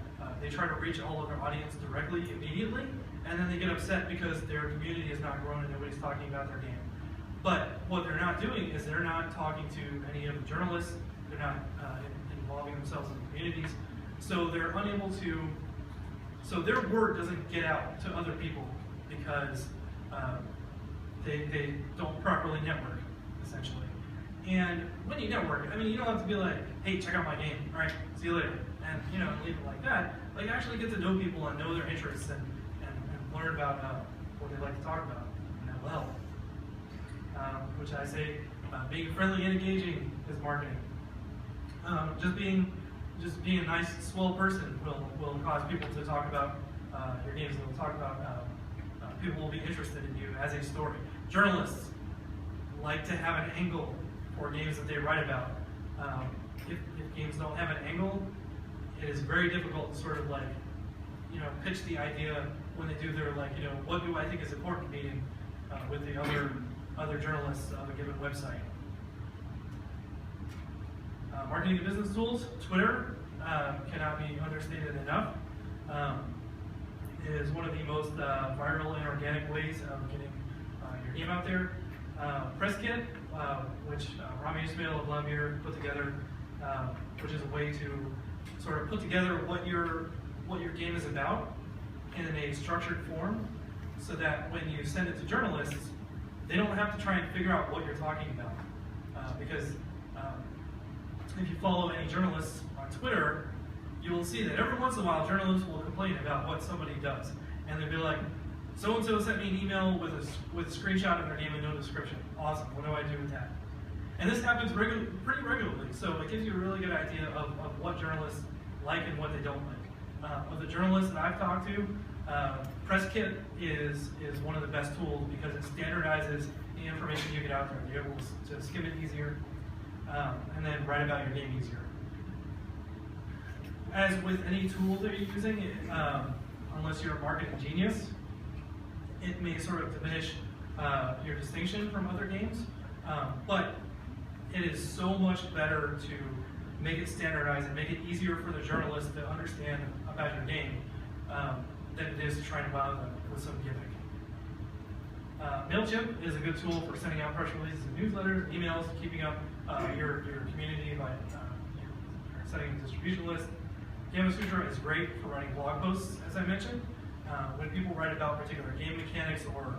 they try to reach all of their audience directly, immediately, and then they get upset because their community is not growing and nobody's talking about their game. But what they're not doing is they're not talking to any of the journalists, they're not involving themselves in the communities, so they're unable to, so their word doesn't get out to other people because they don't properly network, essentially. And when you network, I mean, you don't have to be like, hey, check out my game, all right, see you later, and leave it like that. Like, actually get to know people and know their interests and learn about what they like to talk about, and that will help. Which I say, being friendly and engaging is marketing. Just being a nice, swell person will cause people to talk about your games. They'll talk about, people will be interested in you as a story. Journalists like to have an angle for games that they write about. If games don't have an angle, it is very difficult to sort of like, pitch the idea when they do their like, what do I think is important meeting with the other journalists of a given website. Marketing and business tools, Twitter cannot be understated enough. It is one of the most viral and organic ways of getting your game out there. Press Kit, which Rami Ismail of Lamir put together, which is a way to sort of put together what your game is about in a structured form, so that when you send it to journalists, they don't have to try and figure out what you're talking about. Because if you follow any journalists on Twitter, you will see that every once in a while journalists will complain about what somebody does. And they'll be like, so-and-so sent me an email with a screenshot of their name and no description. Awesome, what do I do with that? And this happens pretty regularly, so it gives you a really good idea of what journalists like and what they don't like. Of the journalists that I've talked to, PressKit is one of the best tools because it standardizes the information you get out there. You're able to skim it easier and then write about your game easier. As with any tool that you're using, unless you're a marketing genius, it may sort of diminish your distinction from other games, but it is so much better to make it standardized and make it easier for the journalist to understand about your game than it is to try to wow them with some gimmick. MailChimp is a good tool for sending out press releases and newsletters, emails, keeping up your community by setting a distribution list. Gamasutra is great for writing blog posts, as I mentioned. When people write about particular game mechanics or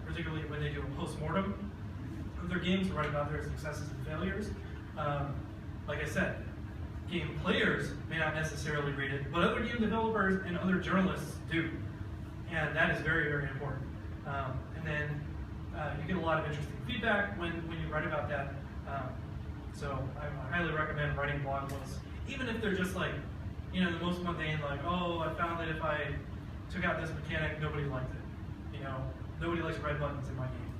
particularly when they do a post-mortem of their games, write about their successes and failures. Like I said, game players may not necessarily read it, but other game developers and other journalists do. And that is very, very important. And then you get a lot of interesting feedback when you write about that. So I highly recommend writing blog posts, even if they're just like, you know, the most mundane, like, oh, I found that if I took out this mechanic, nobody liked it. You know, nobody likes red buttons in my game.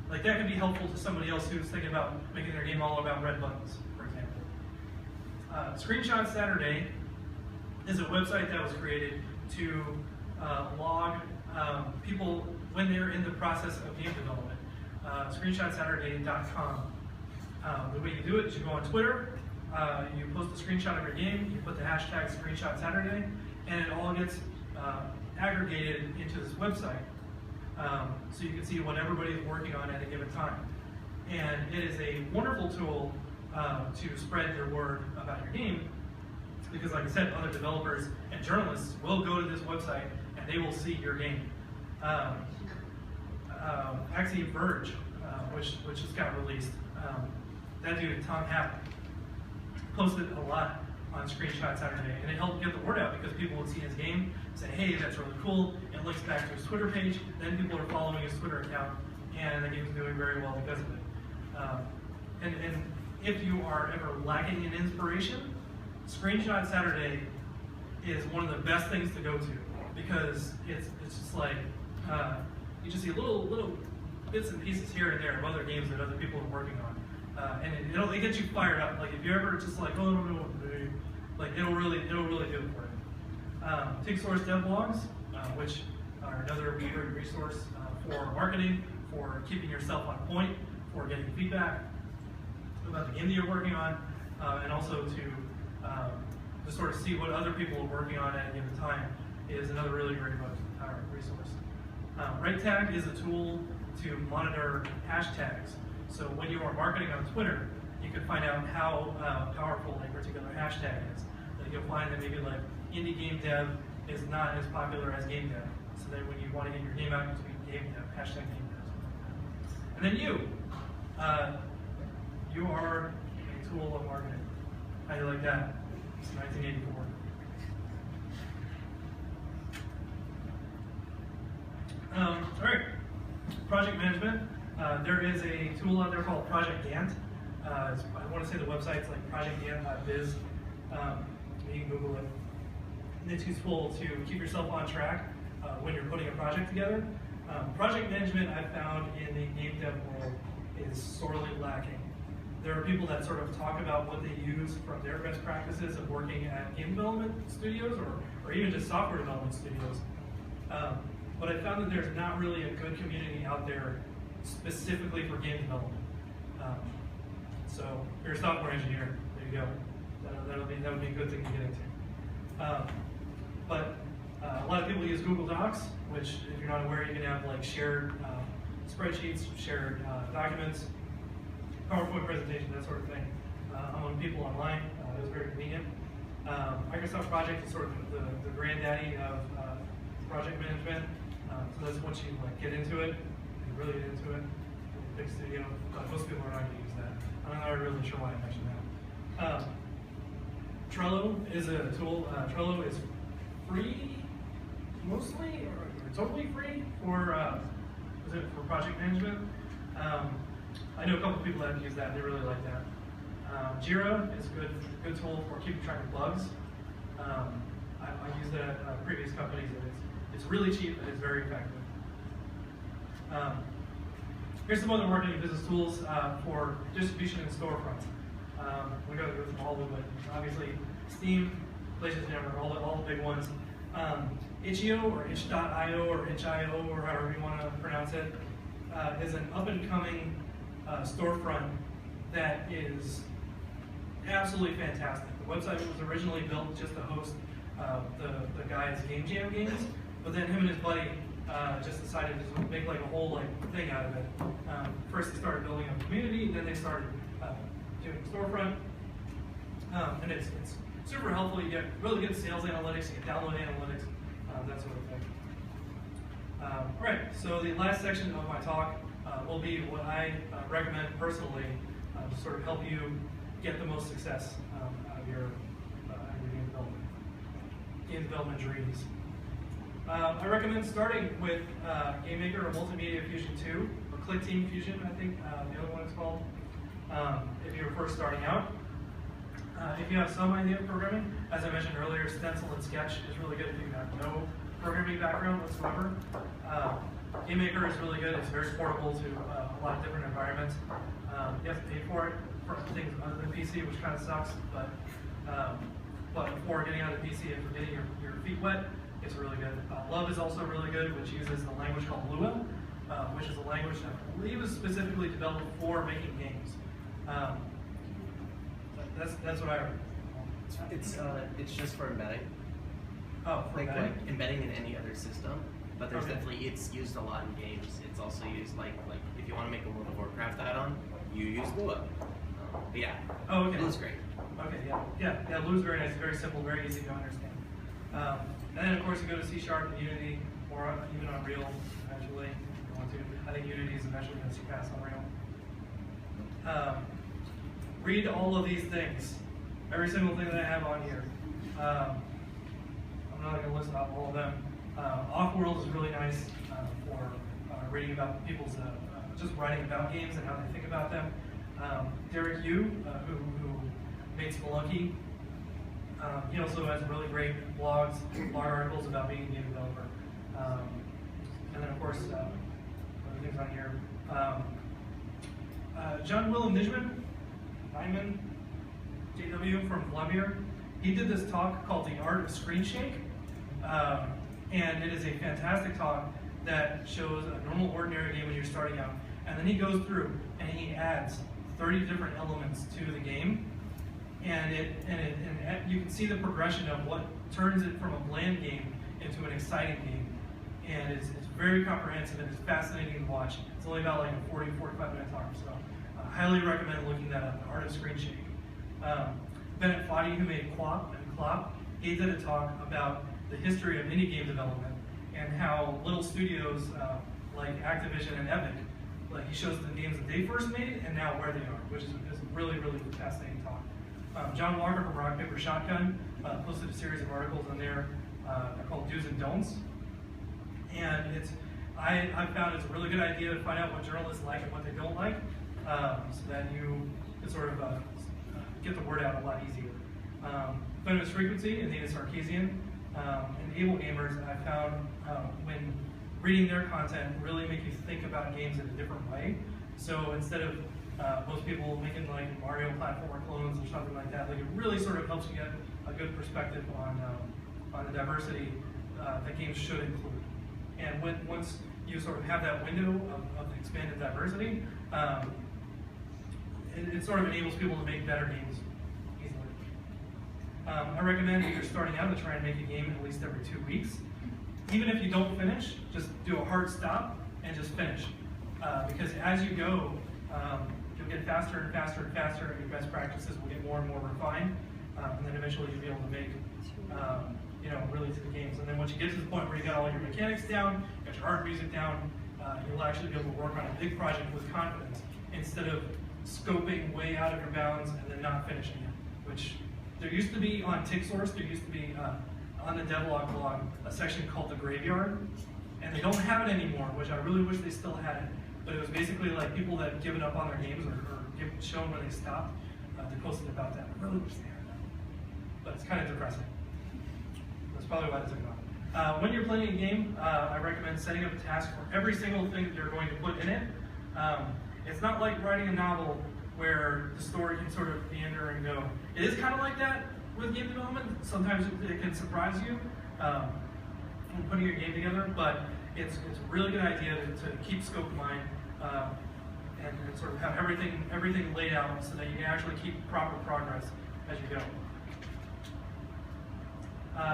Like, that could be helpful to somebody else who's thinking about making their game all about red buttons, for example. Screenshot Saturday is a website that was created to log people when they're in the process of game development. Screenshotsaturday.com. The way you do it is you go on Twitter, you post a screenshot of your game, you put the hashtag ScreenshotSaturday, and it all gets aggregated into this website. So you can see what everybody is working on at a given time. And it is a wonderful tool to spread your word about your game, because like I said, other developers and journalists will go to this website and they will see your game. Actually, Verge, which just got released, that dude, Tom Happ, posted a lot on Screenshot Saturday, and it helped get the word out because people would see his game, say, hey, that's really cool. It links back to his Twitter page, then people are following his Twitter account, and the game's doing very well because of it. And if you are ever lacking in inspiration, Screenshot Saturday is one of the best things to go to because it's just like, you just see little bits and pieces here and there of other games that other people are working on. And it gets you fired up. Like if you're ever just like, oh, I don't know what to do, like it'll really do it for you. TigSource Dev Blogs, which are another great resource for marketing, for keeping yourself on point, for getting feedback about the game that you're working on, and also to sort of see what other people are working on at a given time is another really great resource. RedTag is a tool to monitor hashtags. So when you are marketing on Twitter, you can find out how powerful a particular hashtag is. Like you'll find that maybe like indie game dev is not as popular as game dev. So that when you want to get your game out, you tweet game dev, hashtag game dev. And then you are a tool of marketing. How do you like that? It's 1984. All right, project management. There is a tool out there called Project Gantt. I want to say the website's like projectgantt.biz. You can Google it. And it's useful to keep yourself on track when you're putting a project together. Project management, I've found in the game dev world, is sorely lacking. There are people that sort of talk about what they use from their best practices of working at game development studios or even just software development studios. But I found that there's not really a good community out there specifically for game development. So if you're a software engineer, there you go. That would be a good thing to get into. But a lot of people use Google Docs, which if you're not aware, you can have like shared spreadsheets, shared documents, PowerPoint presentation, that sort of thing among people online. It was very convenient. Microsoft Project is sort of the granddaddy of project management. So that's once you like get into it, you really get into it, big studio, but most people are not going to use that. I'm not really sure why I mentioned that. Trello is a tool. Trello is free, mostly, or totally free for project management. I know a couple people that use that, they really like that. Jira is a good tool for keeping track of bugs. I used it at previous companies, and it's really cheap and it's very effective. Here's some other marketing and business tools for distribution and storefront. We got to go through all of them, but obviously Steam, PlayStation Network, all the big ones. Itch.io or itch.io or itch.io or however you want to pronounce it is an up-and-coming storefront that is absolutely fantastic. The website was originally built just to host the guy's Game Jam games, but then him and his buddy just decided to make like a whole thing out of it. First they started building a community, then they started doing a storefront, and it's super helpful. You get really good sales analytics, you get download analytics, that sort of thing. All right, so the last section of my talk will be what I recommend personally to sort of help you get the most success out of your game development dreams. I recommend starting with GameMaker or Multimedia Fusion 2, or ClickTeam Fusion, I think the other one is called, if you're first starting out. If you have some idea of programming, as I mentioned earlier, Stencil and Sketch is really good if you have no programming background whatsoever. GameMaker is really good. It's very portable to a lot of different environments. You have to pay for it for things other than PC, which kind of sucks, but before getting out of the PC and for getting your feet wet, it's really good. Love is also really good, which uses the language called Lua, which is a language that I believe is specifically developed for making games. That's what I heard. It's just for embedding. Oh, for like embedding? Embedding in any other system. But there's Okay. definitely, it's used a lot in games. It's also used like if you want to make a World of Warcraft add-on, you use Lua. But yeah, Oh, okay. Lua's great. Okay, yeah. Lua's very nice, very simple, very easy to understand. And then of course you go to C# and Unity, or even Unreal eventually, if you want to. I think Unity is eventually going to surpass Unreal. Read all of these things, every single thing that I have on here. I'm not going to list out all of them. Offworld is really nice for reading about people's, just writing about games and how they think about them. Derek Yu, who made Spelunky, he also has really great blog articles about being a game developer. And then of course, other things on here. John Willem Nijman, JW from Vladimir, he did this talk called The Art of Screen Shake. And it is a fantastic talk that shows a normal, ordinary game when you're starting out. And then he goes through and he adds 30 different elements to the game. And you can see the progression of what turns it from a bland game into an exciting game. And it's very comprehensive and it's fascinating to watch. It's only about like a 40, 45 minute talk. So I highly recommend looking that up, The Art of Screen Shake. Bennett Foddy, who made Clop and Clop, he did a talk about the history of indie game development and how little studios like Activision and Epic, like he shows the games that they first made and now where they are, which is a really, really fascinating talk. John Walker from Rock Paper Shotgun posted a series of articles on there. They're called Do's and Don'ts. And I found it's a really good idea to find out what journalists like and what they don't like, so that you can sort of get the word out a lot easier. Venomous Frequency and Nina Sarkeesian and Able Gamers, I found when reading their content really make you think about games in a different way. So instead of most people making like Mario platformer clones or something like that, like it really sort of helps you get a good perspective on the diversity that games should include. And once you sort of have that window of the expanded diversity, it sort of enables people to make better games easily. I recommend if you're starting out to try and make a game at least every 2 weeks. Even if you don't finish, just do a hard stop and just finish. Because as you go, you'll get faster and faster and faster, and your best practices will get more and more refined. And then eventually you'll be able to make really to the games. And then once you get to the point where you got all your mechanics down, you got your art music down, you'll actually be able to work on a big project with confidence instead of scoping way out of your bounds and then not finishing it. Which there used to be on TigSource, there used to be on the devlog blog a section called The Graveyard, and they don't have it anymore, which I really wish they still had it. but it was basically like people that had given up on their games or shown where they stopped. They posted about that. I really wish they had that. But it's kind of depressing. That's probably why they took it off. When you're playing a game, I recommend setting up a task for every single thing that you're going to put in it. It's not like writing a novel where the story can sort of meander and go. It is kind of like that with game development. Sometimes it can surprise you when putting your game together, but it's a really good idea to keep scope in mind and sort of have everything laid out so that you can actually keep proper progress as you go.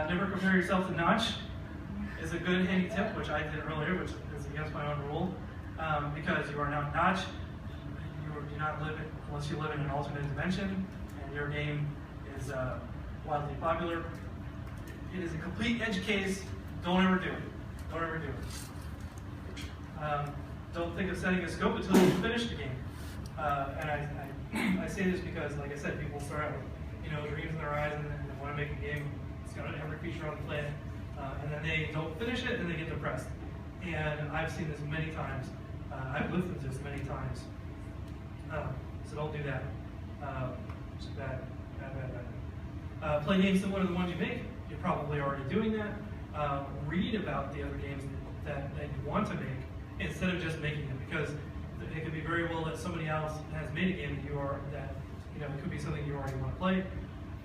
Never compare yourself to Notch is a good handy tip, which I did earlier, which is against my own rule, because you are not Notch. You do not live unless you live in an alternate dimension, and your game is wildly popular. It is a complete edge case. Don't ever do it. Don't ever do it. Don't think of setting a scope until you finish the game. And I say this because, like I said, people start out with dreams in their eyes and they want to make a game. It's got every feature on the planet, and then they don't finish it and they get depressed. And I've seen this many times. I've lived through this many times. So don't do that. It's bad. Play games similar to the ones you make. You're probably already doing that. Read about the other games that you want to make instead of just making them, because it could be very well that somebody else has made a game that it could be something you already want to play,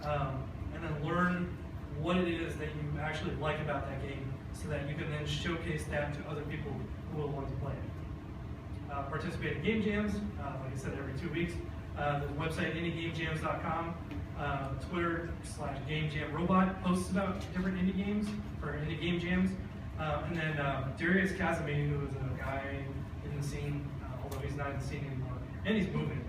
and then learn what it is that you actually like about that game, so that you can then showcase that to other people who will want to play it. Participate in game jams, like I said, every 2 weeks. The website indiegamejams.com. Twitter/GameJamRobot posts about different indie games or indie game jams. And then Darius Casimir, who is a guy in the scene, although he's not in the scene anymore, and he's moving,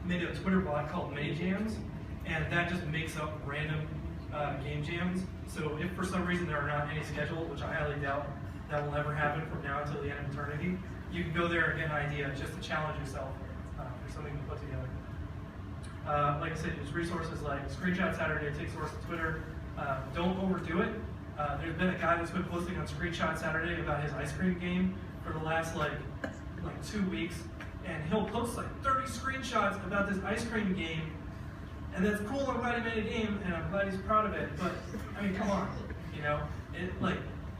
made a Twitter bot called Mini Jams, and that just makes up random game jams. So if for some reason there are not any scheduled, which I highly doubt that will ever happen from now until the end of eternity, you can go there and get an idea just to challenge yourself for something to put together. Like I said, use resources like Screenshot Saturday, Take Source on Twitter. Don't overdo it. There's been a guy that's been posting on Screenshot Saturday about his ice cream game for the last like 2 weeks, and he'll post like 30 screenshots about this ice cream game, and that's cool. I'm glad he made a game, and I'm glad he's proud of it. But I mean, come on,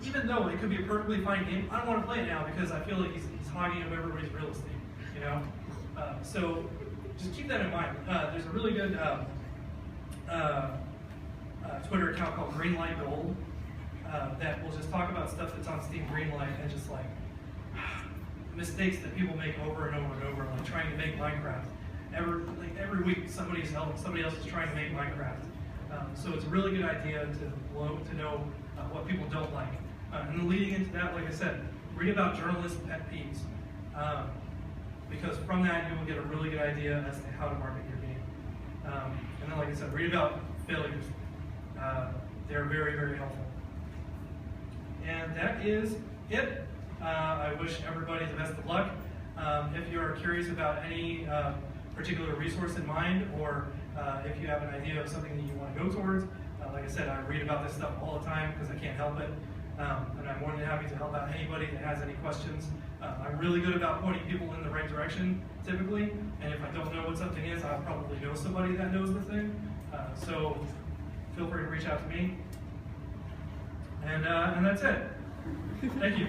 even though it could be a perfectly fine game, I don't want to play it now because I feel like he's hogging up everybody's real estate. So just keep that in mind. There's a really good Twitter account called Greenlight Gold that will just talk about stuff that's on Steam Greenlight and just like mistakes that people make over and over and over, like trying to make Minecraft. Every week somebody else is trying to make Minecraft. So it's a really good idea to know what people don't like. And then leading into that, like I said, read about journalists' pet peeves. Because from that you will get a really good idea as to how to market your game. And then, like I said, read about failures. They're very, very helpful. And that is it. I wish everybody the best of luck. If you're curious about any particular resource in mind, or if you have an idea of something that you want to go towards, like I said, I read about this stuff all the time because I can't help it. And I'm more than happy to help out anybody that has any questions. I'm really good about pointing people in the right direction, typically, and if I don't know what something is, I'll probably know somebody that knows the thing. So feel free to reach out to me. And that's it. Thank you.